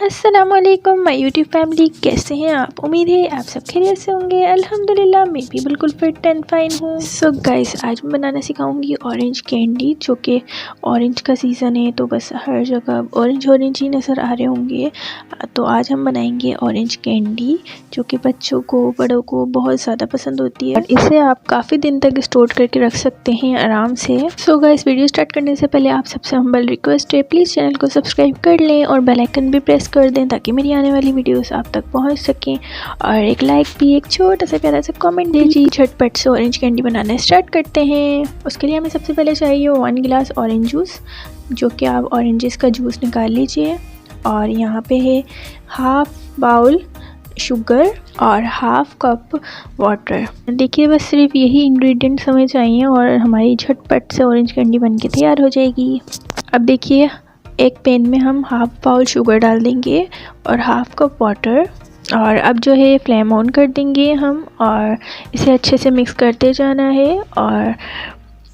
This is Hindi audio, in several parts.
अस्सलाम वालेकुम माय यूट्यूब फैमिली, कैसे हैं आप। उम्मीद है आप सब खैरियत से होंगे। अल्हम्दुलिल्लाह मैं भी बिल्कुल फिट एंड फाइन हूँ। सो गाइस, आज मैं बनाना सिखाऊंगी ऑरेंज कैंडी, जो कि ऑरेंज का सीज़न है तो बस हर जगह ऑरेंज ही नज़र आ रहे होंगे। तो आज हम बनाएंगे ऑरेंज कैंडी, जो कि बच्चों को बड़ों को बहुत ज़्यादा पसंद होती है और इसे आप काफ़ी दिन तक स्टोर करके रख सकते हैं आराम से। सो गाइस, वीडियो स्टार्ट करने से पहले आप सबसे हम्बल रिक्वेस्ट है, प्लीज़ चैनल को सब्सक्राइब कर लें और बेल आइकन भी प्रेस कर दें ताकि मेरी आने वाली वीडियोस आप तक पहुंच सकें। और एक लाइक भी, एक छोटा सा प्यारा सा कमेंट दीजिए। झटपट से ऑरेंज कैंडी बनाना स्टार्ट करते हैं। उसके लिए हमें सबसे पहले चाहिए 1 गिलास ऑरेंज जूस, जो कि आप ऑरेंजेस का जूस निकाल लीजिए। और यहाँ पे है हाफ बाउल शुगर और हाफ कप वाटर। देखिए, बस सिर्फ यही इंग्रेडिएंट्स हमें चाहिए और हमारी झटपट से ऑरेंज कैंडी बनके तैयार हो जाएगी। अब देखिए, एक पैन में हम हाफ बाउल शुगर डाल देंगे और हाफ कप वाटर, और अब जो है फ्लेम ऑन कर देंगे हम और इसे अच्छे से मिक्स करते जाना है और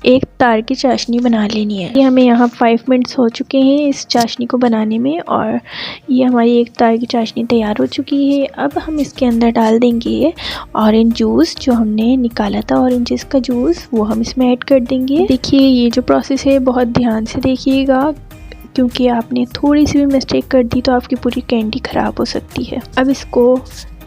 एक तार की चाशनी बना लेनी है। ये हमें यहाँ 5 मिनट्स हो चुके हैं इस चाशनी को बनाने में और ये हमारी एक तार की चाशनी तैयार हो चुकी है। अब हम इसके अंदर डाल देंगे ऑरेंज जूस, जो हमने निकाला था ऑरेंजेस का जूस, वो हम इसमें ऐड कर देंगे। देखिए, ये जो प्रोसेस है बहुत ध्यान से देखिएगा, क्योंकि आपने थोड़ी सी भी मिस्टेक कर दी तो आपकी पूरी कैंडी ख़राब हो सकती है। अब इसको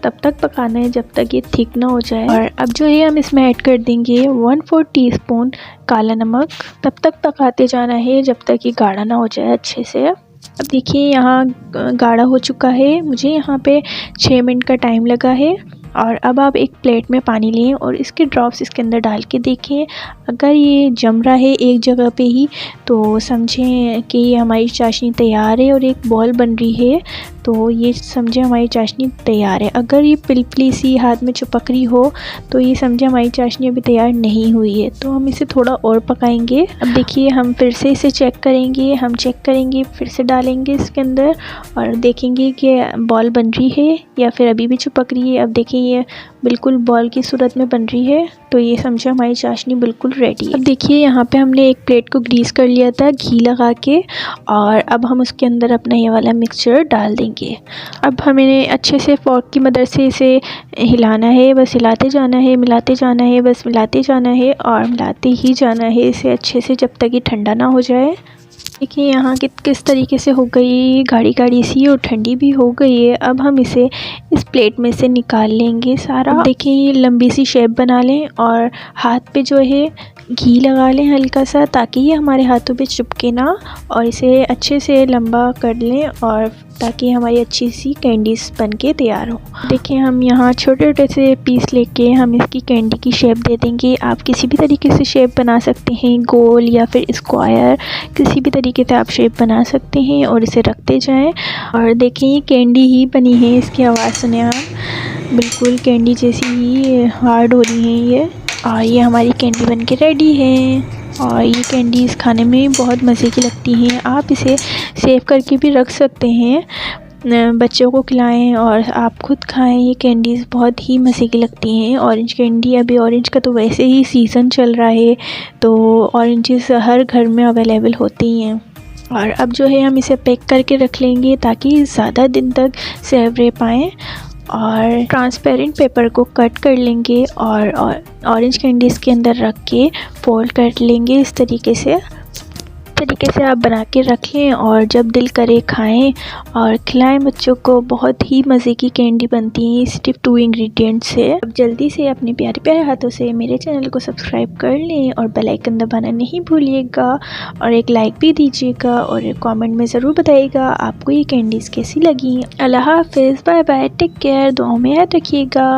तब तक पकाना है जब तक ये थिक ना हो जाए। और अब जो है हम इसमें ऐड कर देंगे 1/4 टीस्पून काला नमक। तब तक पकाते जाना है जब तक ये गाढ़ा ना हो जाए अच्छे से। अब देखिए, यहाँ गाढ़ा हो चुका है, मुझे यहाँ पे 6 मिनट का टाइम लगा है। और अब आप एक प्लेट में पानी लें और इसके ड्रॉप्स इसके अंदर डाल के देखें। अगर ये जम रहा है एक जगह पे ही तो समझें कि ये हमारी चाशनी तैयार है और एक बॉल बन रही है, तो ये समझें हमारी चाशनी तैयार है। अगर ये पिलपिली सी हाथ में चिपक रही हो तो ये समझें हमारी चाशनी अभी तैयार नहीं हुई है, तो हम इसे थोड़ा और पकाएंगे। अब देखिए, हम फिर से इसे चेक करेंगे, फिर से डालेंगे इसके अंदर और देखेंगे कि बॉल बन रही है या फिर अभी भी चिपक रही है। अब देखिए, ये बिल्कुल बॉल की सूरत में बन रही है, तो ये समझे हमारी चाशनी बिल्कुल रेडी है। अब देखिए, यहाँ पे हमने एक प्लेट को ग्रीस कर लिया था घी लगा के, और अब हम उसके अंदर अपना ये वाला मिक्सचर डाल देंगे। अब हमें अच्छे से फोर्क की मदद से इसे हिलाना है, बस हिलाते जाना है, मिलाते जाना है, बस मिलाते जाना है और मिलाते ही जाना है इसे अच्छे से जब तक ये ठंडा ना हो जाए। देखिए, यहाँ किस तरीके से हो गई, गाढ़ी गाढ़ी सी और ठंडी भी हो गई है। अब हम इसे इस प्लेट में से निकाल लेंगे सारा। देखिए, ये लंबी सी शेप बना लें और हाथ पे जो है घी लगा लें हल्का सा, ताकि ये हमारे हाथों पे चिपके ना, और इसे अच्छे से लंबा कर लें और ताकि हमारी अच्छी सी कैंडीज़ बन के तैयार हो। देखिए, हम यहाँ छोटे छोटे से पीस लेके हम इसकी कैंडी की शेप दे देंगे। आप किसी भी तरीके से शेप बना सकते हैं, गोल या फिर स्क्वायर, किसी भी तरीके से आप शेप बना सकते हैं और इसे रखते जाएं। और देखिए, ये कैंडी ही बनी है, इसकी आवाज़ सुने आप, बिल्कुल कैंडी जैसी ही हार्ड हो रही है ये। और ये हमारी कैंडी बन के रेडी है और ये कैंडीज़ खाने में बहुत मज़े की लगती हैं। आप इसे सेव करके भी रख सकते हैं, बच्चों को खिलाएं और आप खुद खाएं। ये कैंडीज़ बहुत ही मज़े की लगती हैं। ऑरेंज कैंडी, अभी ऑरेंज का तो वैसे ही सीज़न चल रहा है, तो ऑरेंजेस हर घर में अवेलेबल होती ही हैं। और अब जो है हम इसे पैक करके रख लेंगे ताकि ज़्यादा दिन तक सेव रह पाएँ। और ट्रांसपेरेंट पेपर को कट कर लेंगे और ऑरेंज कैंडीज़ के अंदर रख के फोल्ड कर लेंगे। इस तरीके से आप बना के रखें और जब दिल करे खाएं और खिलाएं बच्चों को। बहुत ही मज़े की कैंडी बनती है सिर्फ 2 इंग्रेडिएंट से। अब जल्दी से अपने प्यारे प्यारे हाथों से मेरे चैनल को सब्सक्राइब कर लें और बेल आइकन दबाना नहीं भूलिएगा और एक लाइक भी दीजिएगा और एक कमेंट में ज़रूर बताइएगा आपको ये कैंडीज़ कैसी लगी। अल्लाह हाफिज़, बाय बाय, टेक केयर, दुआओं में याद रखिएगा।